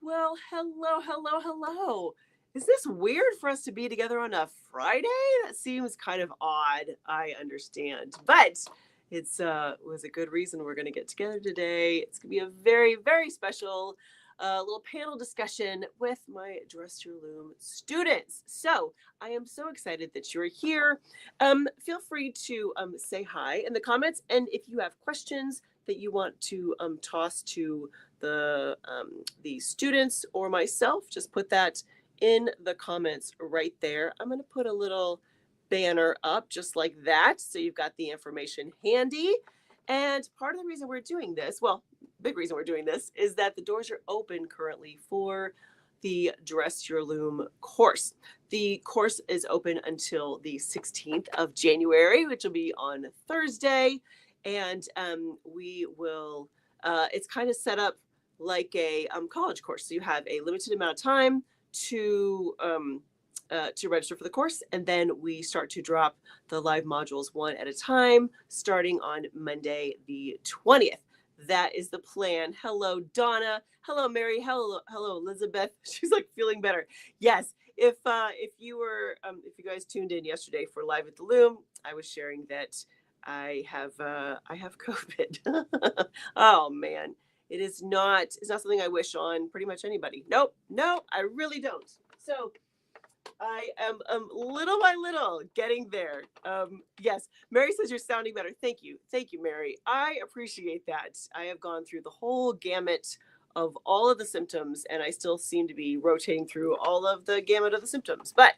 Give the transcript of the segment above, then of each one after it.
Well, hello, hello, hello. Is this weird for us to be together on a Friday? That seems kind of odd. I understand, but it's was a good reason we're going to get together today. It's going to be a very, very special little panel discussion with my Dress Your Loom students. So I am so excited that you're here. Feel free to say hi in the comments, and if you have questions that you want to toss to the students or myself, just put that in the comments right there. I'm going to put a little banner up just like that, so you've got the information handy. And part of the reason we're doing this, well, big reason we're doing this, is that the doors are open currently for the Dress Your Loom course. The course is open until the 16th of January, which will be on Thursday. And we will, it's kind of set up like a college course. So you have a limited amount of time to register for the course, and then we start to drop the live modules one at a time, starting on Monday the 20th. That is the plan. Hello, Donna. Hello, Mary. Hello, Elizabeth. She's like feeling better. Yes. If you guys tuned in yesterday for Live at the Loom, I was sharing that I have COVID. Oh man. It's not something I wish on pretty much anybody. Nope, no, I really don't. So I am little by little getting there. Yes, Mary says you're sounding better. Thank you, Mary. I appreciate that. I have gone through the whole gamut of all of the symptoms, and I still seem to be rotating through all of the gamut of the symptoms. But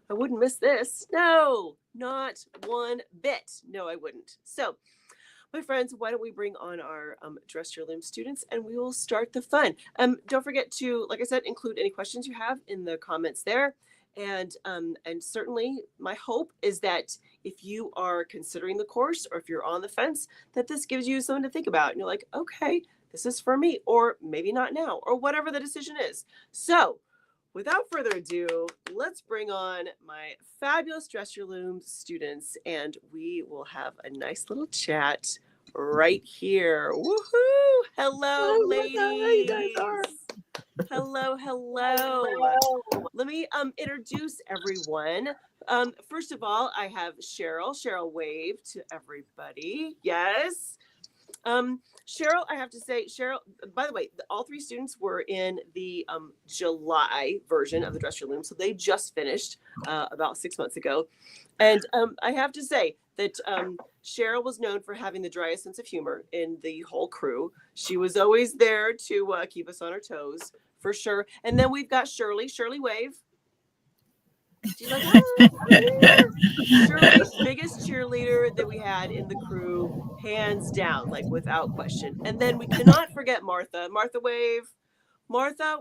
I wouldn't miss this. No, not one bit. No, I wouldn't. So, my friends, why don't we bring on our Dress Your Loom students, and we will start the fun. Don't forget to, like I said, include any questions you have in the comments there. And certainly my hope is that if you are considering the course, or if you're on the fence, that this gives you something to think about. And you're like, okay, this is for me, or maybe not now, or whatever the decision is. So without further ado, let's bring on my fabulous Dress Your Loom students, and we will have a nice little chat right here. Woohoo! Hello, ladies. Hello. Let me introduce everyone. First of all, I have Cheryl. Cheryl, wave to everybody. Yes. Cheryl, I have to say, Cheryl, by the way, all three students were in the July version of the Dress Your Loom. So they just finished about 6 months ago. And I have to say that Cheryl was known for having the driest sense of humor in the whole crew. She was always there to keep us on our toes, for sure. And then we've got Shirley. Shirley, wave. She's like, oh, Shirley, biggest cheerleader that we had in the crew, hands down, like without question. And then we cannot forget Martha. Martha, wave. Martha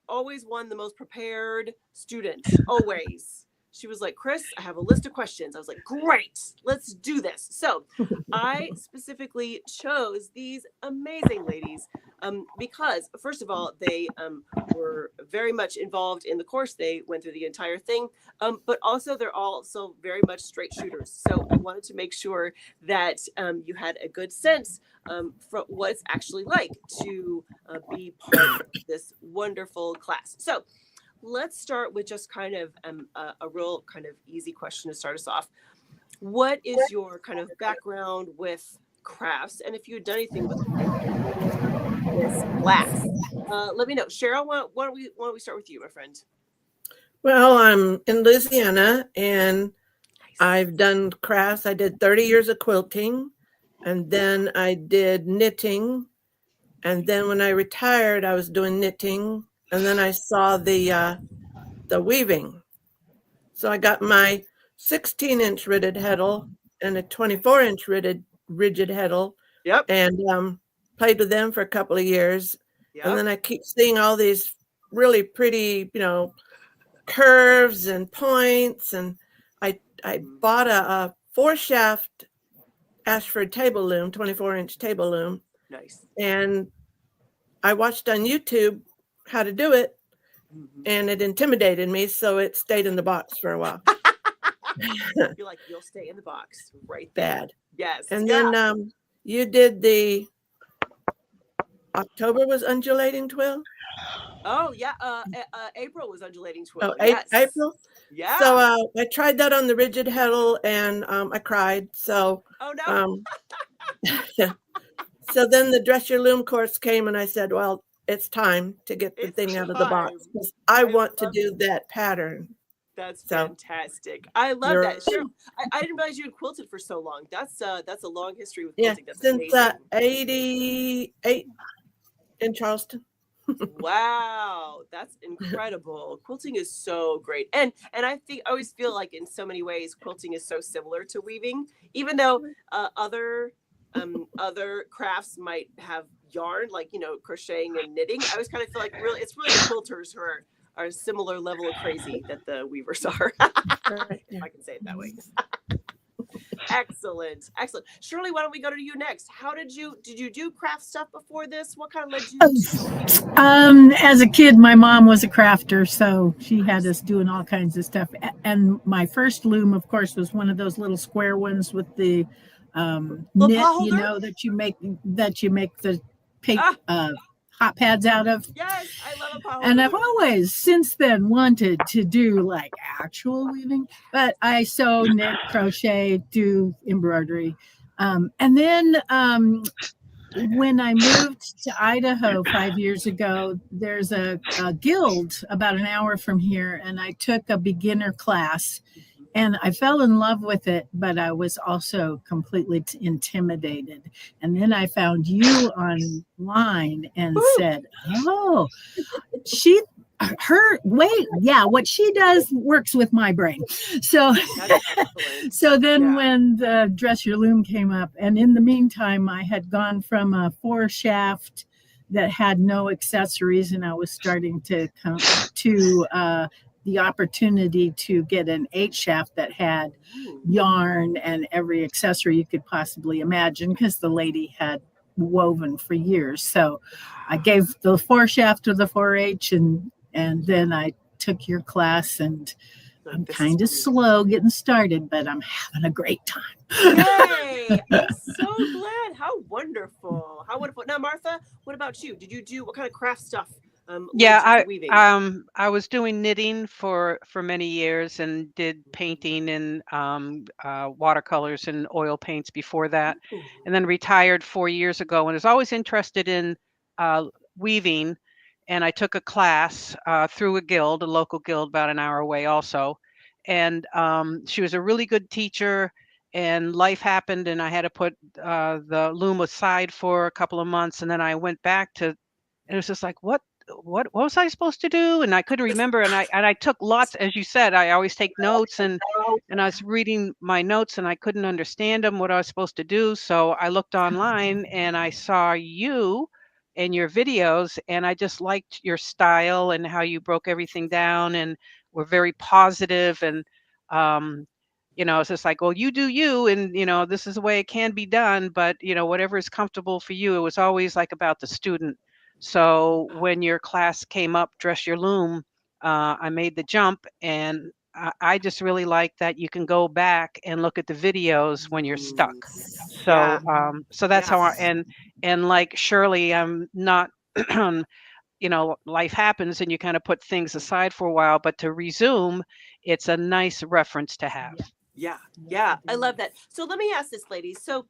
always won the most prepared student, always. She was like, Chris, I have a list of questions. I was like, great, let's do this. So I specifically chose these amazing ladies because, first of all, they were very much involved in the course. They went through the entire thing, but also they're also very much straight shooters. So I wanted to make sure that you had a good sense for what it's actually like to be part of this wonderful class. So let's start with just kind of a real kind of easy question to start us off. What is your kind of background with crafts, and if you had done anything with this class? Let me know. Cheryl, why don't we start with you, my friend? Well, I'm in Louisiana, and I've done crafts. I did 30 years of quilting, and then I did knitting, and then when I retired, I was doing knitting, and then I saw the weaving. So I got my 16-inch rigid heddle and a 24-inch rigid heddle. Yep. And played with them for a couple of years. Yep. And then I keep seeing all these really pretty, curves and points. And I bought a 4-shaft Ashford table loom, 24-inch table loom. Nice. And I watched on YouTube how to do it. And it intimidated me, so it stayed in the box for a while. You're like, you'll stay in the box right there. Bad. Yes. And then you did the October was undulating twill? Oh yeah, April was undulating Oh, twill. Yes, April. So yeah. I tried that on the rigid heddle and I cried. So Oh no, um, yeah. So then the Dress Your Loom course came, and I said, "Well, it's time to get the it's thing out of the time. box because I I want to love do that pattern." That's So fantastic. I love you're that. Sure, I didn't realize you had quilted for so long. That's a long history with yeah, quilting. That's since amazing. 88 in Charleston. Wow, that's incredible. Quilting is so great. And I always feel like in so many ways quilting is so similar to weaving, even though other crafts might have yarn like, crocheting and knitting. I always kind of feel like really it's really the quilters who are a similar level of crazy that the weavers are. Right. If I can say it that way. Excellent. Excellent. Shirley, why don't we go to you next? How did you do craft stuff before this? What kind of led you to weaving? As a kid, my mom was a crafter, so she had Nice. us doing all kinds of stuff. And my first loom, of course, was one of those little square ones with the Little knit, paw holder? that you make the paper Ah, hot pads out of. yes, I love a paw And holder I've loom. always since then wanted to do like actual weaving, but I sew, knit, crochet, do embroidery. And then when I moved to Idaho 5 years ago, there's a guild about an hour from here, and I took a beginner class and I fell in love with it, but I was also completely intimidated. And then I found you online and Woo, said, "Oh, she her wait yeah what she does works with my brain." So that's excellent. so then Yeah. when the Dress Your Loom came up, and in the meantime I had gone from a 4 shaft that had no accessories, and I was starting to come to the opportunity to get an 8 shaft that had Ooh. yarn and every accessory you could possibly imagine, because the lady had woven for years. So I gave the 4 shaft to the 4H, and then I took your class, and Like I'm this is kind of for me. slow getting started, but I'm having a great time. Yay! I'm so glad. How wonderful. How wonderful. Now, Martha, what about you? Did you do what kind of craft stuff Yeah, led you to weaving? I was doing knitting for many years and did painting and watercolors and oil paints before that, Ooh. and then retired 4 years ago. And was always interested in uh, weaving, and I took a class through a guild, a local guild about an hour away, also. And she was a really good teacher. And life happened, and I had to put the loom aside for a couple of months, and then I went back to, and it was just like, what was I supposed to do? And I couldn't remember. And I took lots, as you said, I always take notes, and I was reading my notes and I couldn't understand them, what I was supposed to do. So I looked online and I saw you and your videos, and I just liked your style and how you broke everything down and were very positive. And um it's just like, well, you do you, and this is the way it can be done, but whatever is comfortable for you. It was always like about the student. So when your class came up, Dress Your Loom, I made the jump, and I just really like that you can go back and look at the videos when you're stuck. Mm. So Yeah. so that's Yeah. how and like Shirley, I'm not life happens and you kind of put things aside for a while, but to resume, it's a nice reference to have. Yeah, yeah, I love that. So let me ask this, ladies. So,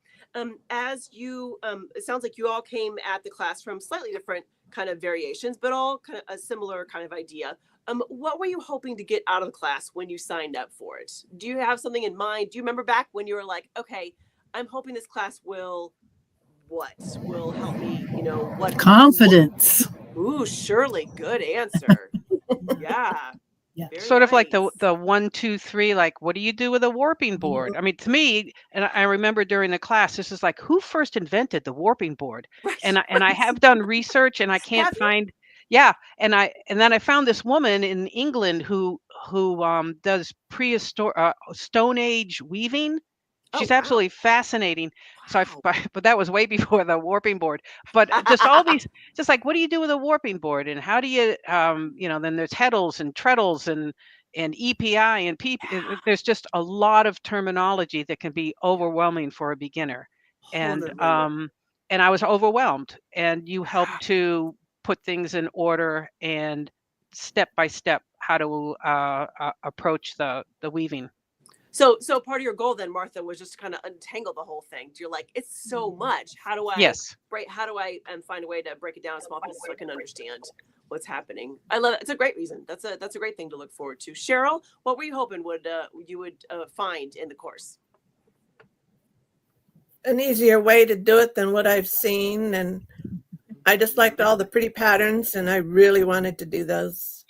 as you, it sounds like you all came at the class from slightly different kind of variations, but all kind of a similar kind of idea. What were you hoping to get out of the class when you signed up for it? Do you have something in mind? Do you remember back when you were like, okay, I'm hoping this class will help me? What? Confidence. Ooh, Shirley, good answer. Yeah, Yeah. very Sort of like the nice. the 1, 2, 3, like, what do you do with a warping board? I mean, to me, and I remember during the class, this is like, who first invented the warping board? Right, And I right. have done research, and I can't Have you? find. Yeah, and then I found this woman in England who does prehistoric Stone Age weaving. Oh, She's wow. absolutely fascinating. So Wow. but that was way before the warping board. But just all these, just like, what do you do with a warping board, and how do you, then there's heddles and treadles and EPI and PP. There's just a lot of terminology that can be overwhelming for a beginner, Hold and on a minute. I was overwhelmed, and you helped Wow. to put things in order and step by step how to approach the weaving. So part of your goal then, Martha, was just to kind of untangle the whole thing. You're like, it's so much. How do I Yes. find a way to break it down in small pieces so I can understand what's happening? I love it. It's a great reason. That's a great thing to look forward to. Cheryl, what were you hoping you would find in the course? An easier way to do it than what I've seen, and I just liked all the pretty patterns, and I really wanted to do those.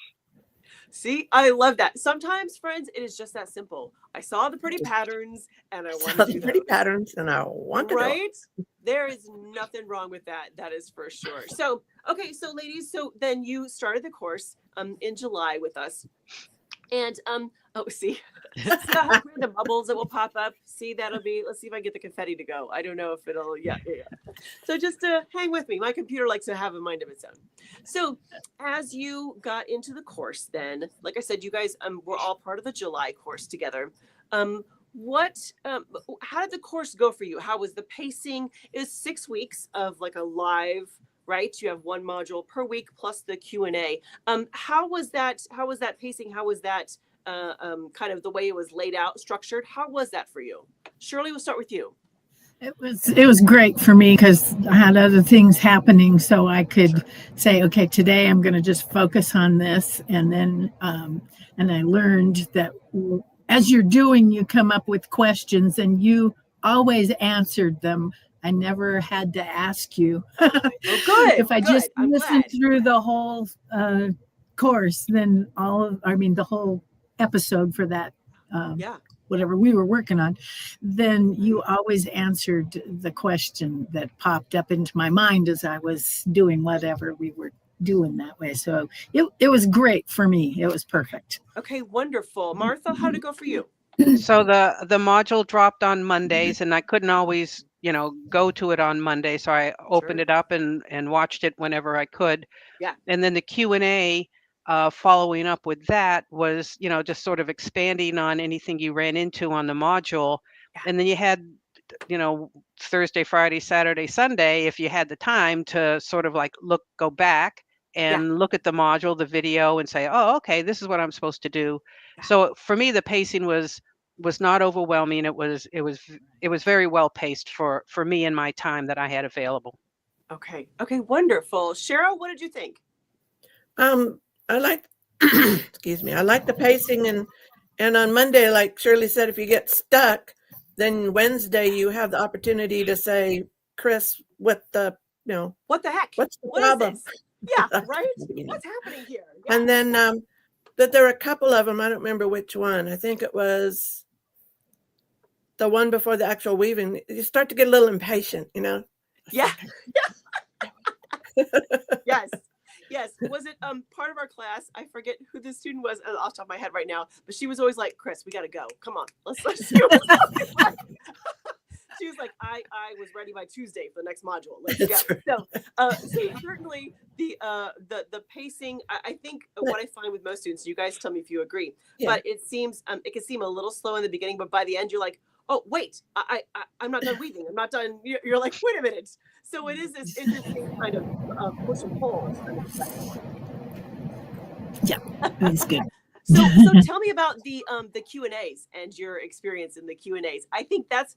See, I love that. Sometimes, friends, it is just that simple. I saw the pretty patterns and I want to do the pretty those. patterns, and I want to do it. Right? There is nothing wrong with that. That is for sure. So, okay, so ladies, so then you started the course in July with us. And oh, see how random bubbles that will pop up. See, that'll be. Let's see if I get the confetti to go. I don't know if it'll. Yeah. So just hang with me. My computer likes to have a mind of its own. So as you got into the course, then, like I said, you guys were all part of the July course together. How did the course go for you? How was the pacing? It was 6 weeks of like a live. Right, you have one module per week plus the Q&A. How was that pacing? How was that kind of the way it was laid out, structured? How was that for you? Shirley, we'll start with you. It was great for me because I had other things happening, so I could say, okay, today I'm going to just focus on this, and then and I learned that as you're doing, you come up with questions, and you always answered them. I never had to ask you. Oh, good. If I just I'm listened glad. through the whole course, then the whole episode for that, whatever we were working on, then you always answered the question that popped up into my mind as I was doing whatever we were doing that way. So it was great for me. It was perfect. Okay, wonderful. Martha, how did it go for you? So the module dropped on Mondays, and I couldn't always, go to it on Monday. So I opened it up and watched it whenever I could. Yeah. And then the Q&A following up with that was, just sort of expanding on anything you ran into on the module. Yeah. And then you had, Thursday, Friday, Saturday, Sunday, if you had the time to sort of like go back and look at the module, the video, and say, oh, okay, this is what I'm supposed to do. Yeah. So for me, the pacing was not overwhelming. It was very well paced for me and my time that I had available. Okay, wonderful. Cheryl, what did you think? I like excuse me, I like the pacing, and on Monday, like Shirley said, if you get stuck, then Wednesday you have the opportunity to say, Chris, what the heck? What's the problem? Is this? Yeah, right? What's happening here? Yeah. And then that there were a couple of them, I don't remember which one. I think it was the one before the actual weaving. You start to get a little impatient, Yeah. Yes. Was it part of our class? I forget who the student was off the top of my head right now, but she was always like, Chris, we got to go. Come on. Let's see what she was like, I was ready by Tuesday for the next module. Let's go. So certainly the pacing, I think what I find with most students, you guys tell me if you agree, but it seems it can seem a little slow in the beginning, but by the end you're like, oh wait, I'm not done weaving. I'm not done. You're like, wait a minute. So it is this interesting kind of push and pull. Yeah, that's good. So tell me about the Q&As and your experience in the Q&As. I think that's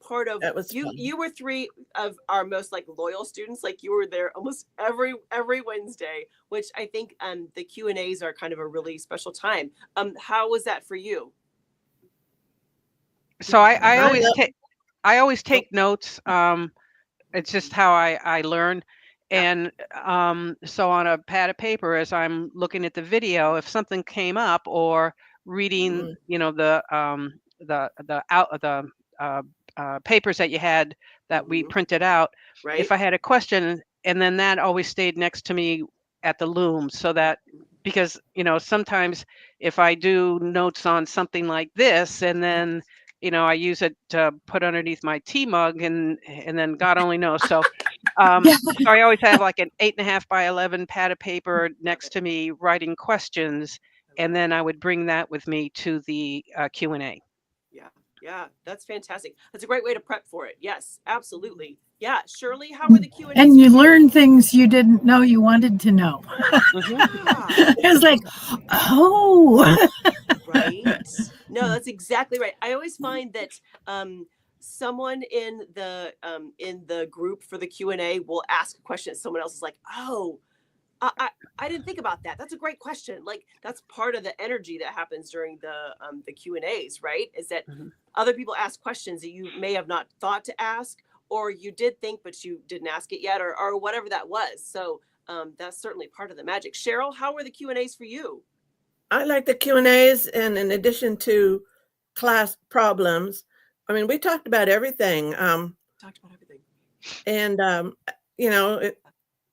part of you. Fun. You were 3 of our most like loyal students. Like you were there almost every Wednesday, which I think the Q&As are kind of a really special time. How was that for you? So I always take notes. It's just how I learn. And so on a pad of paper, as I'm looking at the video, if something came up or reading, the papers that you had that we printed out, right. If I had a question, and then that always stayed next to me at the loom, so that because sometimes if I do notes on something like this, and then I use it to put underneath my tea mug, and then God only knows. So, so I always have like an 8.5 by 11 pad of paper next to me, writing questions, and then I would bring that with me to the Q&A. Yeah, that's fantastic. That's a great way to prep for it. Yes, absolutely. Yeah, Shirley, how were the Q&As? And you learn things you didn't know you wanted to know. Yeah. It was like, oh, Right. No, that's exactly right. I always find that someone in the group for the Q&A will ask a question. Someone else is like, oh, I didn't think about that. That's a great question. Like that's part of the energy that happens during the Q&As, right? Is that other people ask questions that you may have not thought to ask, or you did think but you didn't ask it yet, or whatever that was. So that's certainly part of the magic. Cheryl, how were the Q&As for you? I like the Q&As, and in addition to class problems, I mean, we talked about everything. Talked about everything. And you know,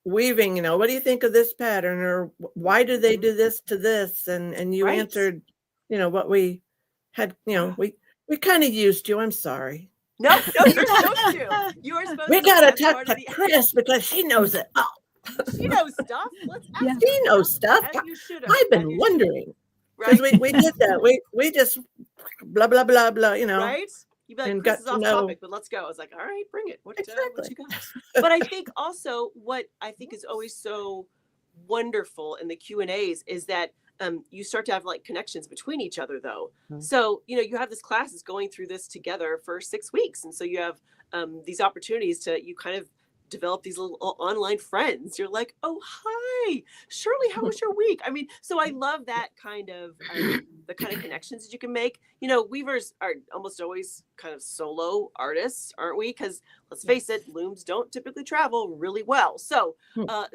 weaving, you know, what do you think of this pattern, or why do they do this to this? And you Right. answered, you know, what we had, you know, we kind of used you. I'm sorry. No, you're supposed to. You are supposed We to. gotta That's talk part to of the Chris because she knows it. Oh, She knows stuff. Let's ask Yeah. her she knows stuff. as you should have. I've as been you should have, wondering because right? we did that. We just blah blah blah blah, you know. Right? You'd be like, and Chris got is to off know- topic, but let's go. I was like, all right, bring it. What you Exactly. got? But I think also what I think is always so wonderful in the Q&As is that you start to have like connections between each other though. So, you know, you have this class is going through this together for 6 weeks. And so you have these opportunities to, you kind of develop these little online friends. You're like, oh, hi, Shirley, how was your week? I mean, so I love that kind of, the kind of connections that you can make. You know, weavers are almost always kind of solo artists, aren't we? Because let's face it, looms don't typically travel really well. So,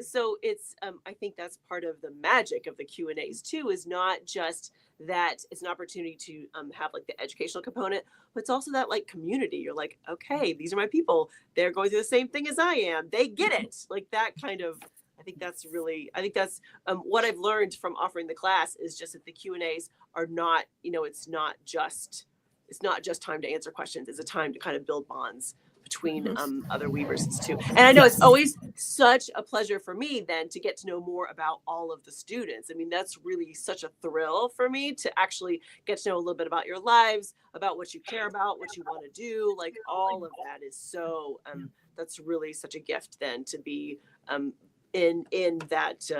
so it's, I think that's part of the magic of the Q&As too, is not just that it's an opportunity to have like the educational component, but it's also that like community. You're like, okay, these are my people. They're going through the same thing as I am. They get it. Like that kind of, I think that's what I've learned from offering the class is just that the Q&As are not, you know, it's not just time to answer questions. It's a time to kind of build bonds between other weavers too. And I know it's always such a pleasure for me then to get to know more about all of the students. I mean, that's really such a thrill for me to actually get to know a little bit about your lives, about what you care about, what you want to do. Like all of that is so, that's really such a gift then to be in that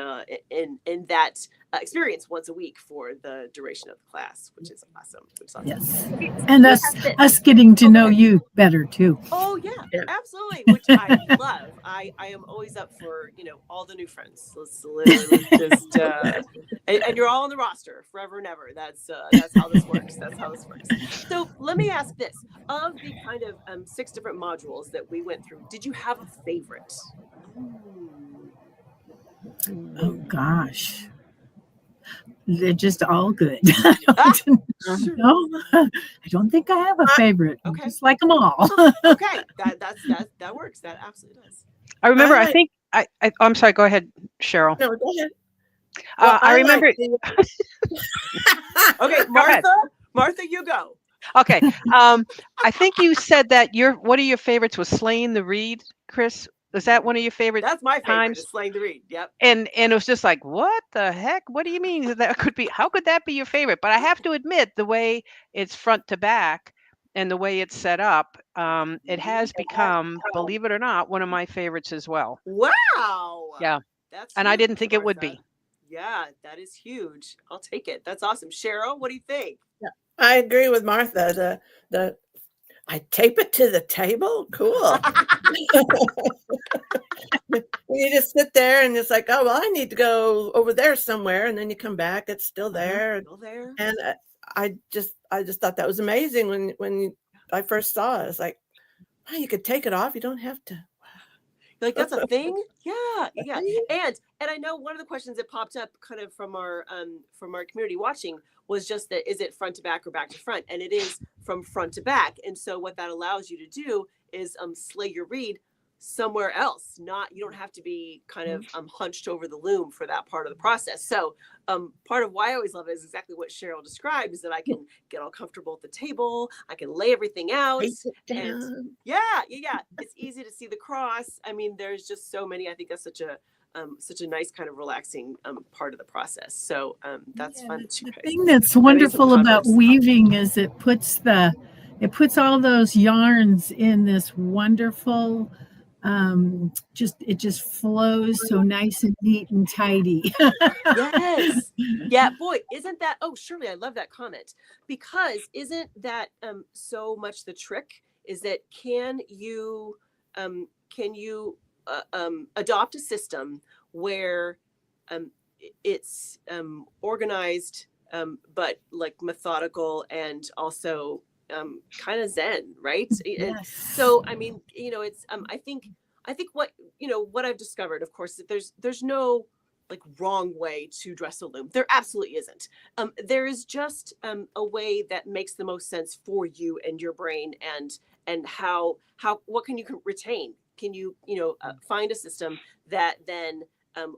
experience once a week for the duration of the class, which is awesome. Yes. And us getting to know you better too. Oh yeah, absolutely. Which I love. I am always up for, you know, all the new friends. Let's just and you're all on the roster forever and ever. That's how this works. So let me ask this: of the kind of 6 different modules that we went through, did you have a favorite? Oh gosh. They're just all good. No, I don't think I have a favorite. Okay. Just like them all. Okay, that works. That absolutely does. I remember. I think. I'm sorry. Go ahead, Cheryl. No, go ahead. I remember. Okay, Martha, you go. Okay. I think you said that one of your favorites was slaying the reed, Chris. Was that one of your favorite? That's my favorite. times? Is slaying the reed. Yep. And it was just like, what the heck? What do you mean that could be? How could that be your favorite? But I have to admit, the way it's front to back and the way it's set up, it has become, believe it or not, one of my favorites as well. Wow. Yeah. That's and I huge, didn't think it would Martha. be. Yeah, that is huge. I'll take it. That's awesome. Cheryl, what do you think? Yeah, I agree with Martha. I tape it to the table. Cool. You just sit there and it's like, oh, well, I need to go over there somewhere. And then you come back, it's still there. Still there. And I just thought that was amazing when I first saw it. It's like, oh, you could take it off. You don't have to. Like that's a thing. Yeah. And I know one of the questions that popped up kind of from our community watching was just that, is it front to back or back to front? And it is from front to back. And so what that allows you to do is slay your reed somewhere else. You don't have to be kind of hunched over the loom for that part of the process. So part of why I always love it is exactly what Cheryl described, is that I can get all comfortable at the table. I can lay everything out. And yeah. It's easy to see the cross. I mean, there's just so many. I think that's such a nice kind of relaxing part of the process. So that's fun too. The thing that's wonderful about weaving is it puts the it puts all those yarns in this wonderful, it just flows so nice and neat and tidy. Yes. Yeah, boy, isn't that, oh, Shirley, I love that comment, because isn't that so much the trick, is that can you adopt a system where it's organized, but like methodical and also kind of zen, right? And Yes. so, I mean, it's I think what I've discovered, of course, that there's no like wrong way to dress a loom. There absolutely isn't. There is just a way that makes the most sense for you and your brain, and how what can you retain? Can you find a system that then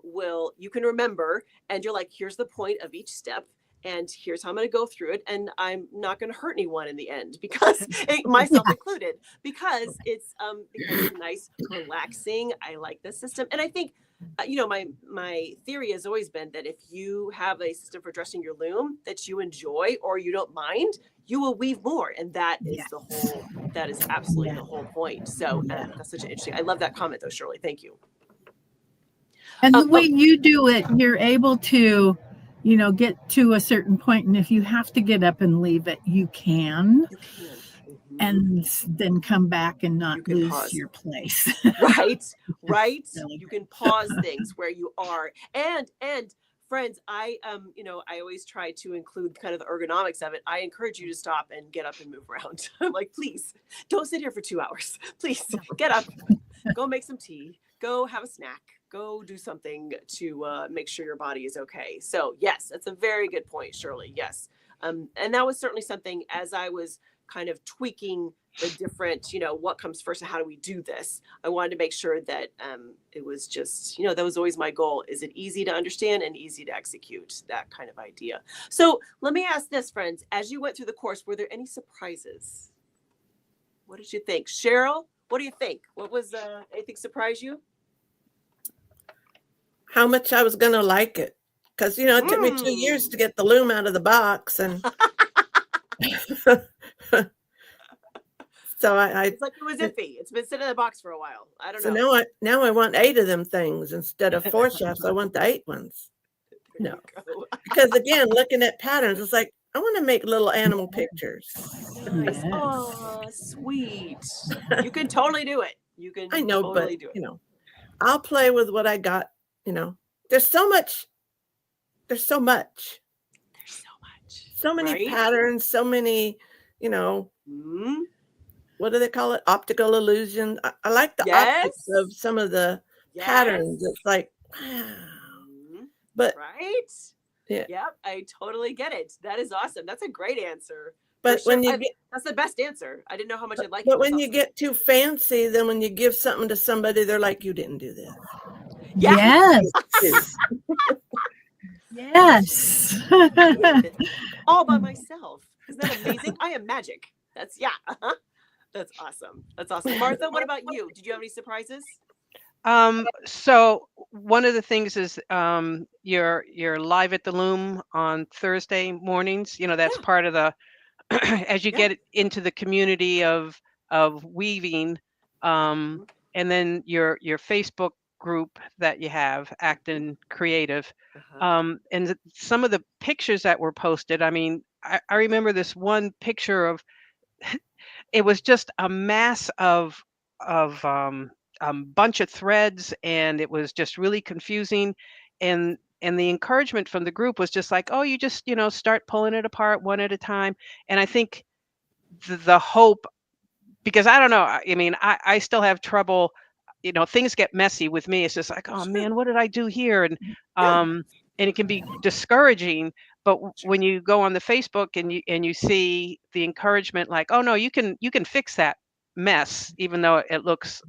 will you can remember, and you're like, here's the point of each step, and here's how I'm going to go through it, and I'm not going to hurt anyone in the end, because myself included, because it's nice, relaxing. I like the system, and I think my theory has always been that if you have a system for dressing your loom that you enjoy or you don't mind, you will weave more, and that is that is absolutely the whole point. So that's such an interesting. I love that comment though, Shirley. Thank you. And the way you do it, you're able to, get to a certain point, and if you have to get up and leave it, you can. You can. Mm-hmm. And then come back and not lose pause. your place. Right. Right. Really You can pause things where you are. And friends, I always try to include kind of the ergonomics of it. I encourage you to stop and get up and move around. I'm like, please don't sit here for 2 hours. Please get up, go make some tea, go have a snack, go do something to make sure your body is okay. So yes, that's a very good point, Shirley. Yes. And that was certainly something, as I was kind of tweaking the different, what comes first and how do we do this, I wanted to make sure that it was just, that was always my goal. Is it easy to understand and easy to execute, that kind of idea? So let me ask this, friends, as you went through the course, were there any surprises? What did you think? Cheryl, what do you think? What was anything surprise you? How much I was going to like it. Because, it took me 2 years to get the loom out of the box. And so it's like it was iffy. It's been sitting in the box for a while. I don't know. So now I want 8 of them things instead of 4 shafts. I want the 8 ones. No, because again, looking at patterns, it's like I want to make little animal pictures. Nice. Yes. Oh, sweet. You can totally do it. You can. I know, totally but do it. I'll play with what I got. There's so much. There's so much. So many patterns. So many. Mm-hmm. What do they call it? Optical illusion. I like the optics of some of the patterns. It's like, wow. But yeah, I totally get it. That is awesome. That's a great answer. But when you that's the best answer. I didn't know how much I'd like it. But when you get too fancy, then when you give something to somebody, they're like, you didn't do this. Yes. Yes. All by myself. Isn't that amazing? I am magic. That's That's awesome. That's awesome. Martha, what about you? Did you have any surprises? So one of the things is you're live at the loom on Thursday mornings. That's part of the as you get into the community of weaving, and then your Facebook group that you have, Acting Creative, and some of the pictures that were posted. I mean, I remember this one picture of it was just a mass of bunch of threads, and it was just really confusing, and the encouragement from the group was just like, oh, you just start pulling it apart one at a time. And I think the hope, because I don't know, I mean, I still have trouble, things get messy with me. It's just like, oh man, what did I do here? And it can be discouraging. But when you go on the Facebook and you see the encouragement, like, oh no, you can fix that mess, even though it looks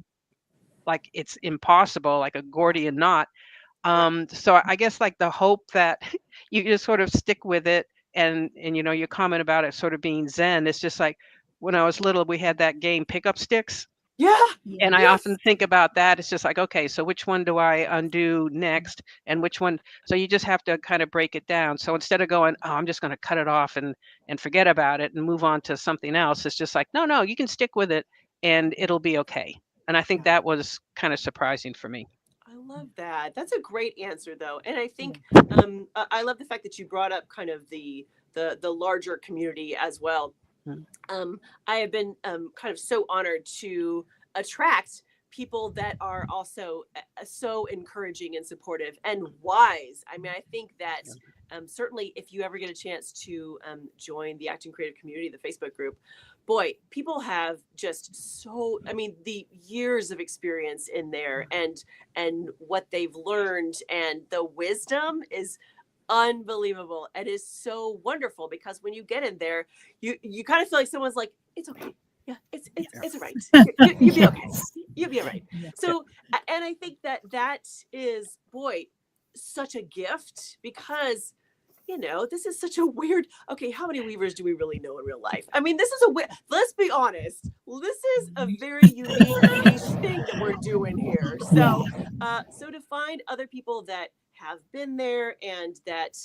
like it's impossible, like a Gordian knot. So I guess like the hope that you just sort of stick with it, and your comment about it sort of being zen. It's just like when I was little, we had that game Pick Up Sticks, Yeah. And I Yes. often think about that. It's just like, okay, so which one do I undo next? And which one? So you just have to kind of break it down. So instead of going, oh, I'm just going to cut it off and forget about it and move on to something else, it's just like, no, you can stick with it and it'll be okay. And I think that was kind of surprising for me. I love that. That's a great answer, though, and I think I love the fact that you brought up kind of the larger community as well. Mm. I have been kind of so honored to attract people that are also so encouraging and supportive and wise. I mean, I think that certainly if you ever get a chance to join the Acting Creative Community, the Facebook group, boy, people have just so, I mean, the years of experience in there and what they've learned and the wisdom is unbelievable. It is so wonderful because when you get in there, you kind of feel like someone's like, it's okay. Yeah, it's all right. You'll be okay. You'll be all right. So, and I think that is, boy, such a gift because this is such a weird. Okay, how many weavers do we really know in real life? I mean, this is a weird. Let's be honest. This is a very unique niche thing that we're doing here. So, so to find other people that have been there and that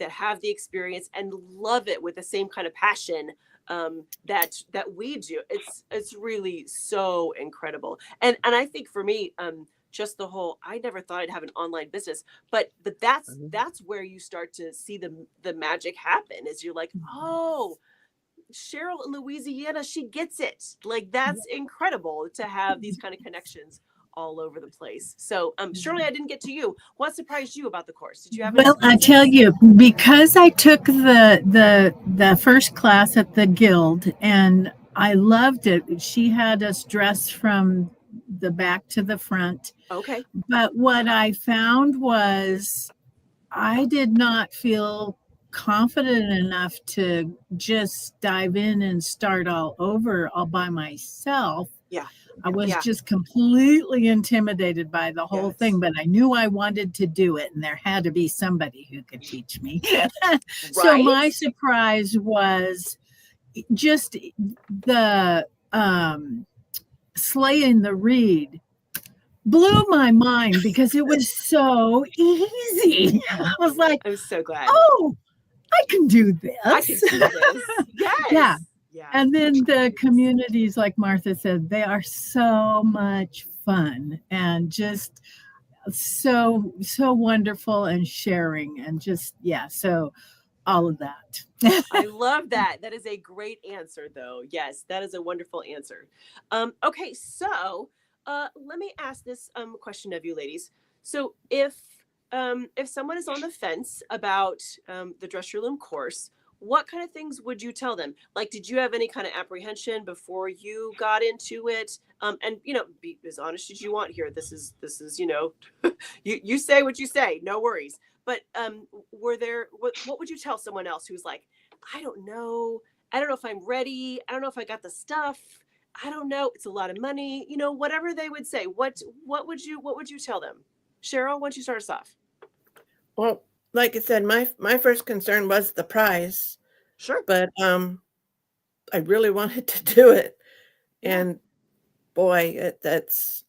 have the experience and love it with the same kind of passion that we do, it's really so incredible. And I think for me, just the whole, I never thought I'd have an online business, but that's where you start to see the magic happen is you're like, oh, Cheryl in Louisiana, she gets it. Like, that's incredible to have these kind of connections all over the place. So Shirley, I didn't get to you. What surprised you about the course? Did you have any Well, I surprises? tell you, because I took the first class at the guild and I loved it. She had us dress from the back to the front. Okay. But what I found was I did not feel confident enough to just dive in and start all over all by myself. Yeah. I was just completely intimidated by the whole thing, but I knew I wanted to do it, and there had to be somebody who could teach me. So my surprise was just the slaying the reed blew my mind because it was so easy. I was like, I'm so glad. oh, I can do this. I can do this. Yes. Yeah. And then the communities, like Martha said, they are so much fun and just so wonderful and sharing and just, so all of that. I love that. That is a great answer, though. Yes, that is a wonderful answer. Okay, so let me ask this question of you ladies. So if someone is on the fence about the Dress Your Loom course, what kind of things would you tell them? Like, did you have any kind of apprehension before you got into it? And be as honest as you want here. This is you say what you say. No worries. But what would you tell someone else who's like, I don't know if I'm ready. I don't know if I got the stuff. I don't know. It's a lot of money. Whatever they would say. What would you tell them? Cheryl, why don't you start us off? Well, like I said, my first concern was the price. Sure. But I really wanted to do it. And boy, it's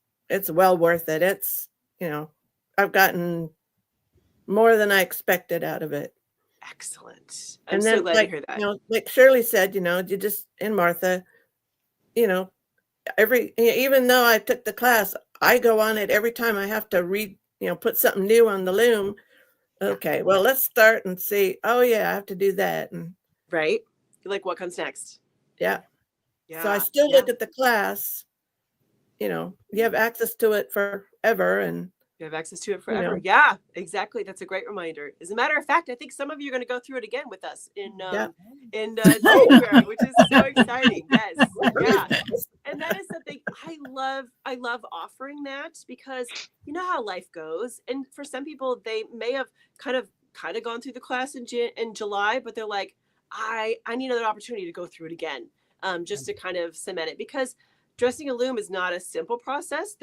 well worth it. It's, I've gotten more than I expected out of it. Excellent. I'm so glad to hear that. Like Shirley said, you just, and Martha, even though I took the class, I go on it every time I have to read, put something new on the loom. Okay, well, let's start and see. Oh, yeah, I have to do that. And right. You're like, what comes next? Yeah. So I still look at the class. You have access to it forever. And you have access to it forever. Yeah, exactly. That's a great reminder. As a matter of fact, I think some of you are going to go through it again with us in January, which is so exciting. Yes. Yeah. And that is something I love offering that because you know how life goes. And for some people, they may have kind of gone through the class in July, but they're like, I need another opportunity to go through it again, just to kind of cement it, because dressing a loom is not a simple process.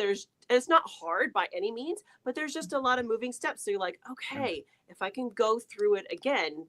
It's not hard by any means, but there's just a lot of moving steps. So you're like, okay, if I can go through it again,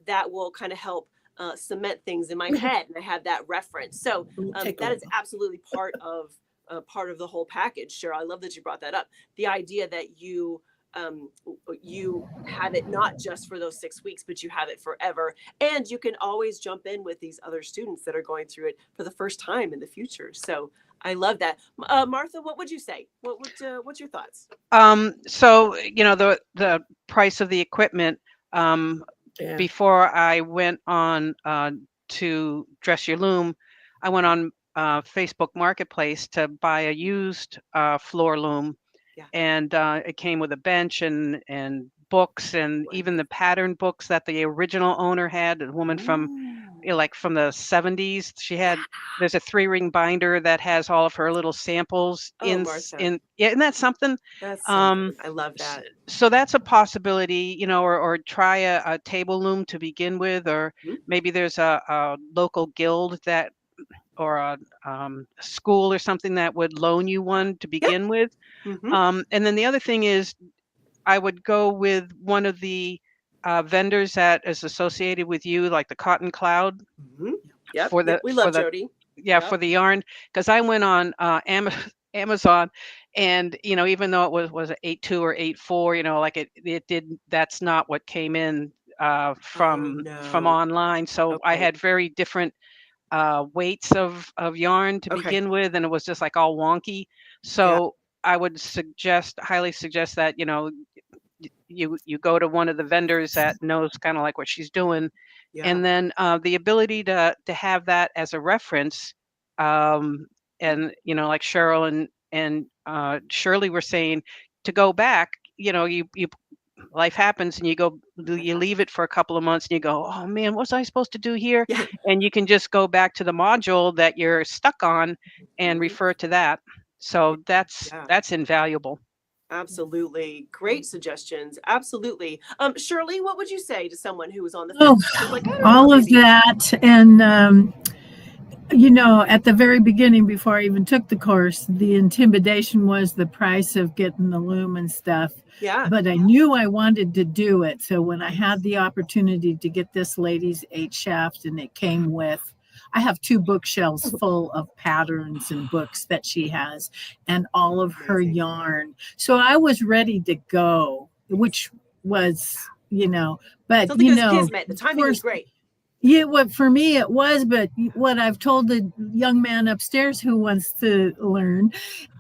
that will kind of help cement things in my head, and I have that reference. So that is absolutely part of the whole package. Cheryl, I love that you brought that up. The idea that you have it not just for those 6 weeks, but you have it forever, and you can always jump in with these other students that are going through it for the first time in the future. So I love that. Martha, what would you say? What's your thoughts? So the price of the equipment. Before I went on to Dress Your Loom, I went on Facebook Marketplace to buy a used floor loom, and it came with a bench and books, and even the pattern books that the original owner had. A woman from like from the 70s. She had there's a 3-ring binder that has all of her little samples in isn't that something? That's something. I love that. So that's a possibility, or try a table loom to begin with, or maybe there's a local guild that or a school or something that would loan you one to begin with. And then the other thing is I would go with one of the vendors that is associated with you, like the Cotton Cloud. We love Jody. For the yarn, because I went on Amazon, and even though it was 8.2 or 8.4, like it did, that's not what came in from online. So I had very different weights of yarn to begin with, and it was just like all wonky. So I would highly suggest that you go to one of the vendors that knows kind of like what she's doing. And then the ability to have that as a reference, and like Cheryl and Shirley were saying, to go back, you life happens, and you leave it for a couple of months, and you go, oh man, what was I supposed to do here? And you can just go back to the module that you're stuck on and refer to that. So that's invaluable. Absolutely. Great suggestions. Absolutely. Shirley, what would you say to someone who was on the fence? Like, all of that. And, at the very beginning, before I even took the course, the intimidation was the price of getting the loom and stuff. But I knew I wanted to do it. So when I had the opportunity to get this lady's 8 shaft, and it came with, I have 2 bookshelves full of patterns and books that she has, and all of her yarn. So I was ready to go, which was, but the timing was great. Yeah, what for me it was, but what I've told the young man upstairs who wants to learn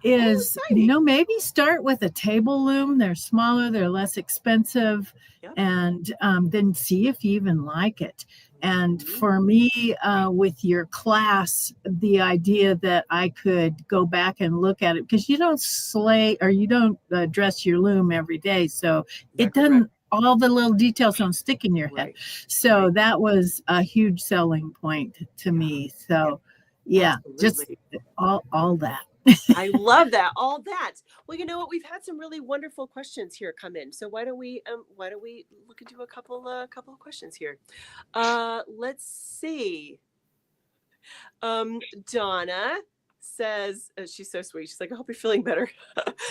is, maybe start with a table loom. They're smaller, they're less expensive, and then see if you even like it. And for me, with your class, the idea that I could go back and look at it, because you don't dress your loom every day, so it doesn't. All the little details don't stick in your head. So that was a huge selling point to me. So just all that. I love that. All that. Well, you know what? We've had some really wonderful questions here come in. So why don't we look into a couple of questions here? Let's see. Donna says, she's so sweet. She's like, I hope you're feeling better.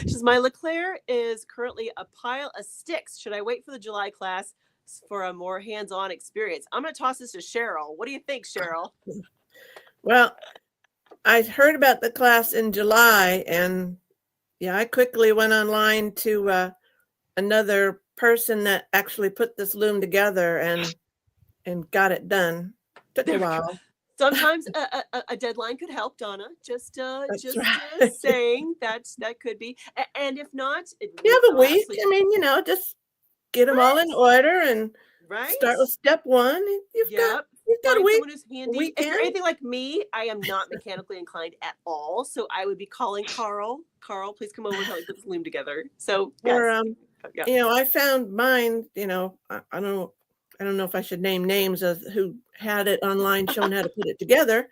She says, my LeClaire is currently a pile of sticks. Should I wait for the July class for a more hands-on experience? I'm going to toss this to Cheryl. What do you think, Cheryl? Well, I heard about the class in July, and I quickly went online to another person that actually put this loom together and got it done. Took a while. Sometimes a deadline could help, Donna. Just saying that could be. And if not, you have a week. I mean, just get them all in order and start with step 1. You've got a week. Who's handy. If you're anything like me, I am not mechanically inclined at all. So I would be calling Carl. Carl, please come over and help me put this loom together. So I found mine. I don't know if I should name names of who had it online showing how to put it together,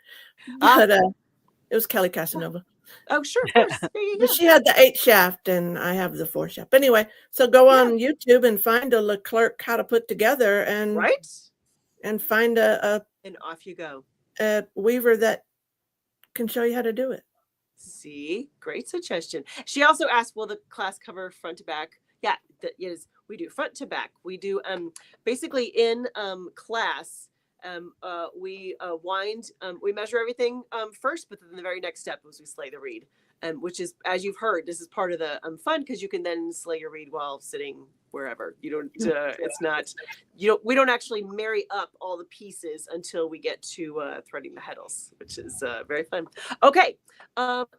but it was Kelly Casanova. Oh, sure, of course. There you go. But she had the 8 shaft, and I have the 4 shaft. Anyway, so go on YouTube and find a Leclerc how to put together, and and find and off you go. A weaver that can show you how to do it. See, great suggestion. She also asked, will the class cover front to back? Yeah, that is. We do front to back. We do basically in class. we wind, we measure everything first, but then the very next step was we slay the reed, which is, as you've heard, this is part of the fun, because you can then slay your reed while sitting wherever. You don't, it's not, we don't actually marry up all the pieces until we get to threading the heddles, which is very fun. Okay,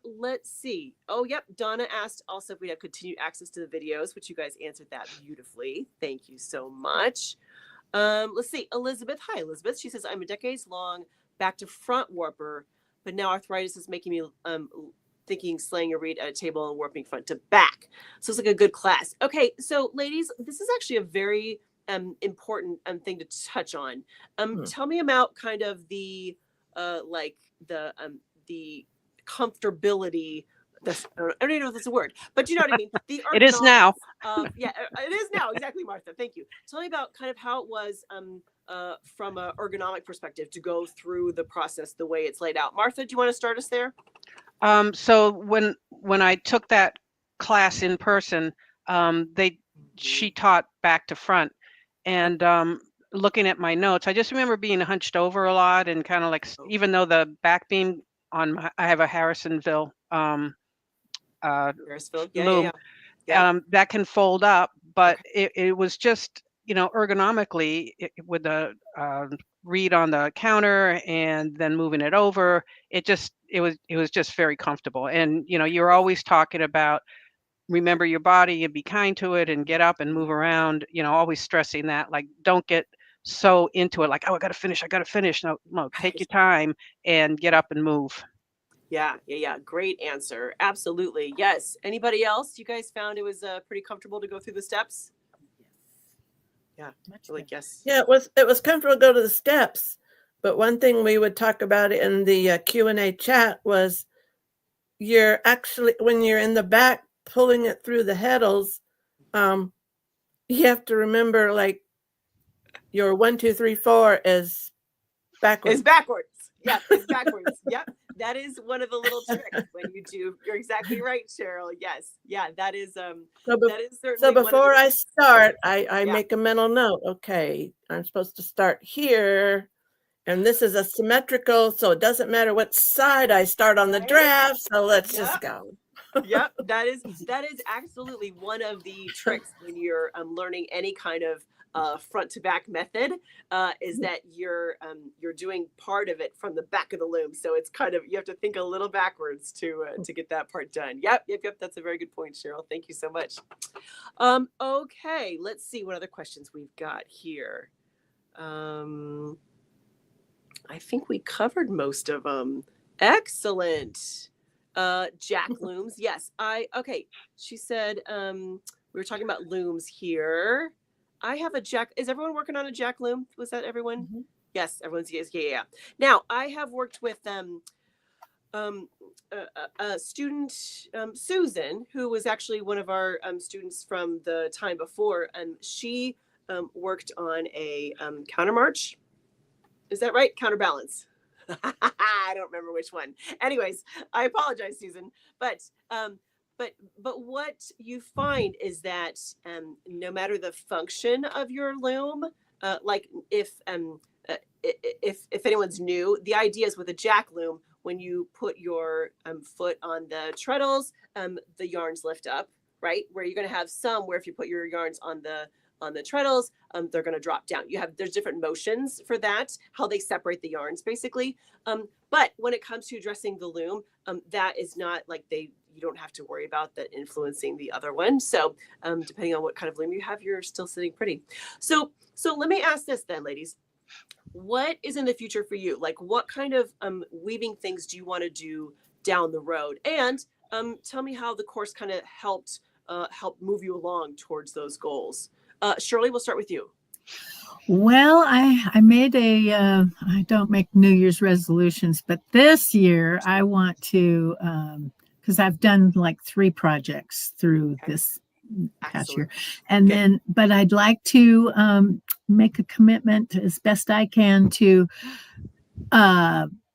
let's see. Oh, yep. Donna asked also if we have continued access to the videos, which you guys answered that beautifully. Thank you so much. Let's see. Elizabeth. Hi, Elizabeth. She says, I'm a decades long back to front warper, but now arthritis is making me thinking slaying a reed at a table and warping front to back. So it's like a good class. Okay, so ladies, this is actually a very important thing to touch on. Tell me about kind of the like the comfortability. I don't even know if that's a word, but you know what I mean. The It is now. Yeah, it is now. Exactly, Martha. Thank you. Tell me about kind of how it was from an ergonomic perspective to go through the process the way it's laid out. Martha, do you want to start us there? So when I took that class in person, she taught back to front, and looking at my notes, I just remember being hunched over a lot and kind of like, even though the back beam on I have a Harrisonville loom, that can fold up, but it was just, ergonomically with the reed on the counter and then moving it over, it was just very comfortable. And you're always talking about remember your body and be kind to it and get up and move around, always stressing that, like, don't get so into it, like, oh, I gotta finish. No, take your time and get up and move. Yeah. Great answer. Absolutely. Yes. Anybody else? You guys found it was pretty comfortable to go through the steps? Yeah. Like, yes. Yeah, it was comfortable to go to the steps. But one thing we would talk about in the Q&A chat was you're actually, when you're in the back pulling it through the heddles, you have to remember, like, your 1, 2, 3, 4 is backwards. It's backwards. Yeah, it's backwards. Yep. That is one of the little tricks when you do. You're exactly right, Cheryl. Yes. Yeah, that is that is certainly. So before I start, I make a mental note. Okay, I'm supposed to start here, and this is a symmetrical, so it doesn't matter what side I start on the draft. So let's just go. Yep, that is absolutely one of the tricks when you're learning any kind of front to back method, is that you're doing part of it from the back of the loom. So it's kind of, you have to think a little backwards to get that part done. Yep. That's a very good point, Cheryl. Thank you so much. Okay, let's see what other questions we've got here. I think we covered most of them. Excellent. Jack looms. Yes. Okay. She said, we were talking about looms here. I have a Jack. Is everyone working on a Jack loom? Was that everyone? Mm-hmm. Yes, everyone's. Yes, yeah. Now, I have worked with a student, Susan, who was actually one of our students from the time before, and she worked on a countermarch. Is that right? Counterbalance. I don't remember which one. Anyways, I apologize, Susan. But what you find is that no matter the function of your loom, like if anyone's new, the idea is with a jack loom, when you put your foot on the treadles, the yarns lift up, right? Where you're going to have some where if you put your yarns on the treadles, they're going to drop down. There's different motions for that, how they separate the yarns basically. But when it comes to dressing the loom, that is not like you don't have to worry about that influencing the other one. So depending on what kind of loom you have, you're still sitting pretty. So let me ask this then, ladies. What is in the future for you? Like, what kind of weaving things do you want to do down the road? And tell me how the course kind of helped move you along towards those goals. Shirley, we'll start with you. Well, I made I don't make New Year's resolutions, but this year I want to, because I've done like 3 projects through this past year. And but I'd like to make a commitment as best I can to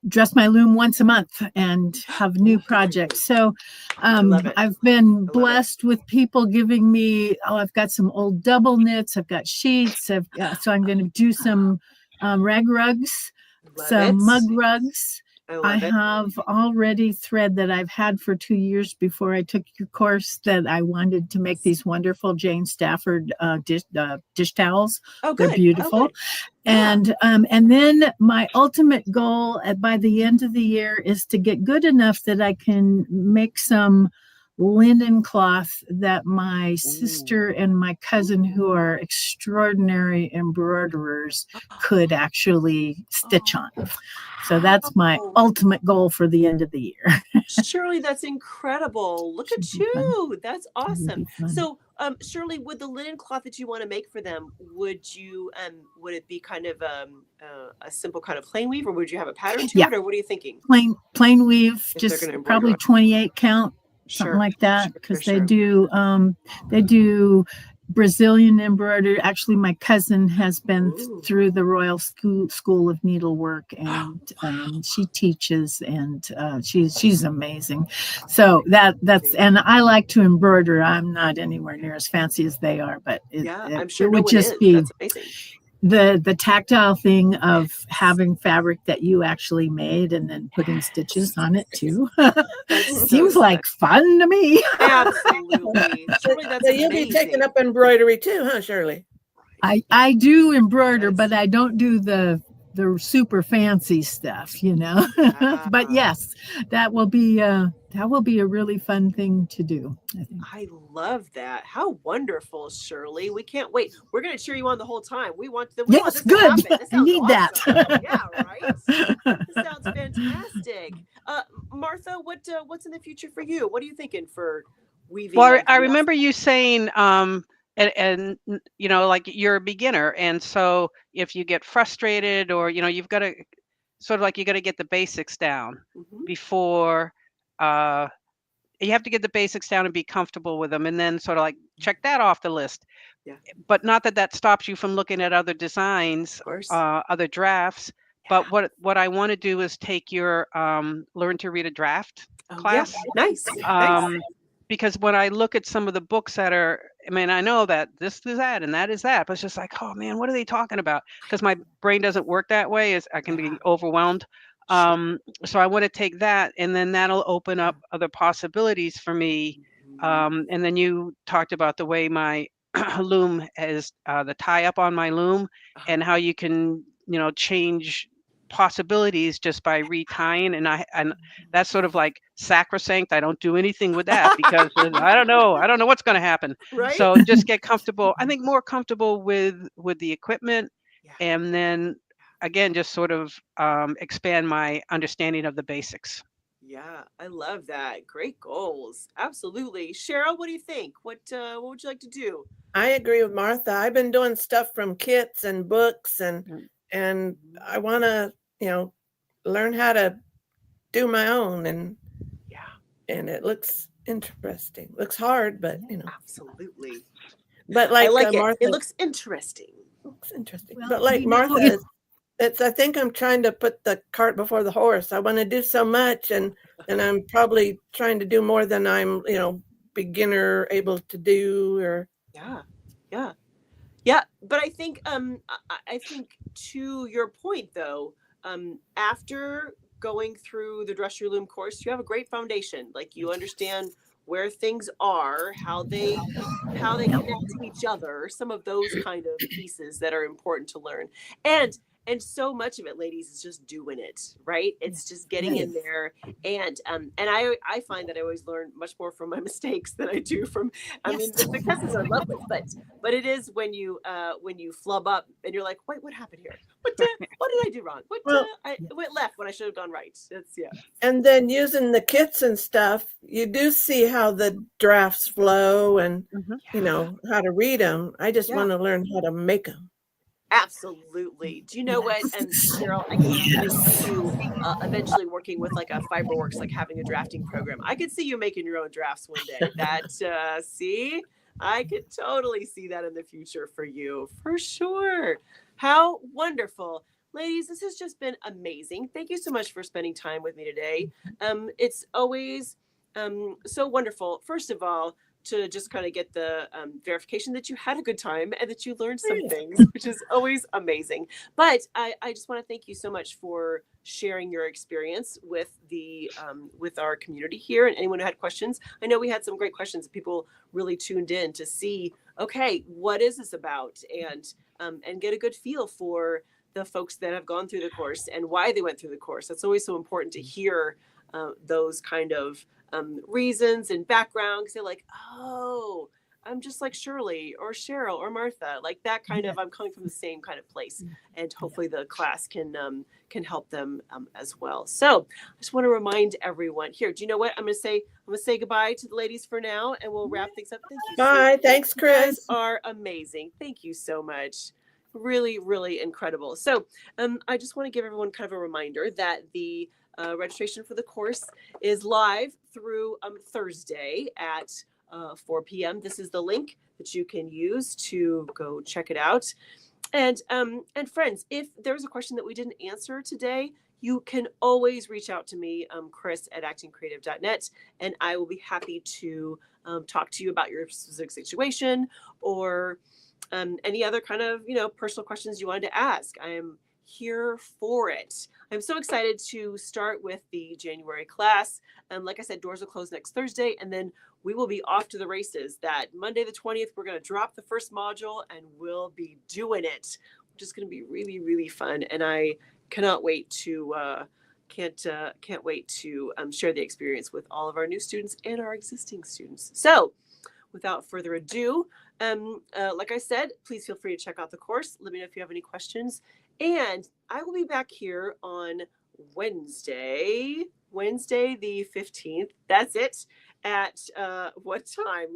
dress my loom once a month and have new projects. So I've been blessed with people giving me, I've got some old double knits, I've got sheets, so I'm going to do some rag rugs, Love some it. mug rugs. I I love it. have already thread that I've had for 2 years before I took your course that I wanted to make these wonderful Jane Stafford dish towels. Oh, They're good. Oh, beautiful. good. Yeah. And then my ultimate goal by the end of the year is to get good enough that I can make some linen cloth that my sister and my cousin, who are extraordinary embroiderers, could actually stitch on. So that's my Wow. ultimate goal for the end of the year. Shirley, that's incredible. Look at Should be fun. you. That's It would awesome. be fun. So, Shirley, with the linen cloth that you want to make for them, would it be kind of a simple kind of plain weave, or would you have a pattern to Yeah. it, or what are you thinking? Plain weave, If they're just gonna embroider probably on it. 28 count, something Sure. like that, Sure, sure, because sure. they do Brazilian embroidery. Actually, my cousin has been Ooh. through the Royal School of Needlework, and she teaches, and she's amazing. So that's and I like to embroider. I'm not anywhere near as fancy as they are, but Yeah, I'm it sure no would one just is. be That's amazing. the tactile thing of having fabric that you actually made and then putting stitches on it too. That's so Seems like fun to me. absolutely. Shirley, that's So you'll be taking amazing. up embroidery too, huh, Shirley? I do embroider, Yes. but I don't do the super fancy stuff, you know. Yeah. But yes, that will be a really fun thing to do, I think. I love that. How wonderful, Shirley. We can't wait. We're going to cheer you on the whole time. We want Yes, this to good. happen. This I sounds need awesome. Yeah, right? This sounds fantastic. Martha, what's in the future for you? What are you thinking for weaving? Well, of I the remember you saying, and you know, like you're a beginner, and so if you get frustrated, or you know, you've got to sort of like you got to get the basics down Mhm. before you have to get the basics down and be comfortable with them, and then sort of like check that off the list. Yeah. But not that that stops you from looking at other designs, Of course. other drafts. But what I want to do is take your learn to read a draft Oh, yeah. class. Nice. Nice. Because when I look at some of the books that are, I mean, I know that this is that and that is that, but it's just like, oh man, what are they talking about? Because my brain doesn't work that way. As I can Yeah. be overwhelmed. Sure. So I want to take that, and then that'll open up other possibilities for me. Mhm. And then you talked about the way my loom has the tie up on my loom, and how you can, you know, change possibilities just by retying, and that's sort of like sacrosanct. I don't do anything with that because I don't know what's going to happen. Right? So just get comfortable. I think more comfortable with the equipment, Yeah. and then again just sort of expand my understanding of the basics. Yeah, I love that. Great goals. Absolutely. Cheryl, what do you think? What would you like to do? I agree with Martha. I've been doing stuff from kits and books, and Mhm. I want to, learn how to do my own, Yeah, and it looks interesting. Looks hard, but absolutely. but I like like it. Martha, It looks interesting. looks interesting. Well, But like you know, Martha, it's I think I'm trying to put the cart before the horse. I want to do so much, and I'm probably trying to do more than I'm, beginner able to do. Or Yeah. Yeah. Yeah, but I think I think to your point though, after going through the Dress Your Loom course, you have a great foundation. Like you understand where things are, how they connect to each other, some of those kind of pieces that are important to learn. And so much of it, ladies, is just doing it, right? It's just getting in there, and I find that I always learn much more from my mistakes than I do from. I mean, the successes are lovely, but it is when you flub up and you're like, wait, what happened here? What did I do wrong? Well, I went left when I should have gone right. It's yeah. and then using the kits and stuff, you do see how the drafts flow, and Mhm. how to read them. I just Yeah. want to learn how to make them. Absolutely. Do you know what? And Cheryl, I could totally see you eventually working with like a Fiberworks, like having a drafting program. I could see you making your own drafts one day. See, I could totally see that in the future for you, for sure. How wonderful. Ladies, this has just been amazing. Thank you so much for spending time with me today. It's always so wonderful, first of all, to just kind of get the verification that you had a good time and that you learned some Yeah. things, which is always amazing. But I just want to thank you so much for sharing your experience with the with our community here, and anyone who had questions. I know we had some great questions. People really tuned in to see, okay, what is this about, and get a good feel for the folks that have gone through the course and why they went through the course. That's always so important to hear those kind of reasons and background. 'Cause they're like, oh, I'm just like Shirley or Cheryl or Martha, like that kind of. I'm coming from the same kind of place, and hopefully the class can help them as well. So I just want to remind everyone here. Do you know what I'm going to say? I'm going to say goodbye to the ladies for now, and we'll wrap things up. Thank you. Bye. Thanks, You guys Chris. are amazing. Thank you so much. Really, really incredible. So I just want to give everyone kind of a reminder that the registration for the course is live through Thursday at 4 p.m. This is the link that you can use to go check it out. And friends, if there's a question that we didn't answer today, you can always reach out to me, Chris at actingcreative.net, and I will be happy to talk to you about your specific situation or any other kind of, personal questions you wanted to ask. I am here for it. I'm so excited to start with the January class. Like I said, doors will close next Thursday, and then we will be off to the races. That Monday the 20th, we're going to drop the first module and we'll be doing it, which is going to be really, really fun. And I cannot wait to can't wait to share the experience with all of our new students and our existing students. So without further ado, like I said, please feel free to check out the course. Let me know if you have any questions. And I will be back here on Wednesday the 15th. That's it. At what time?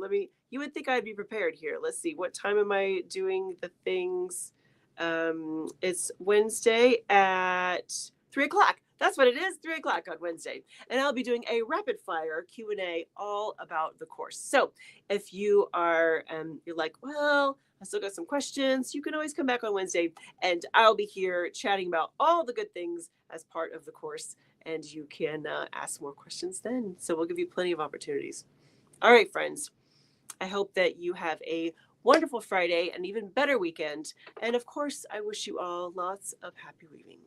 You would think I'd be prepared here. Let's see. What time am I doing the things? It's Wednesday at 3 o'clock. That's what it is, 3 o'clock on Wednesday. And I'll be doing a rapid fire Q&A all about the course. So if you are, you're like, well, I still got some questions, you can always come back on Wednesday and I'll be here chatting about all the good things as part of the course. And you can ask more questions then. So we'll give you plenty of opportunities. All right, friends. I hope that you have a wonderful Friday and even better weekend. And of course, I wish you all lots of happy weaving.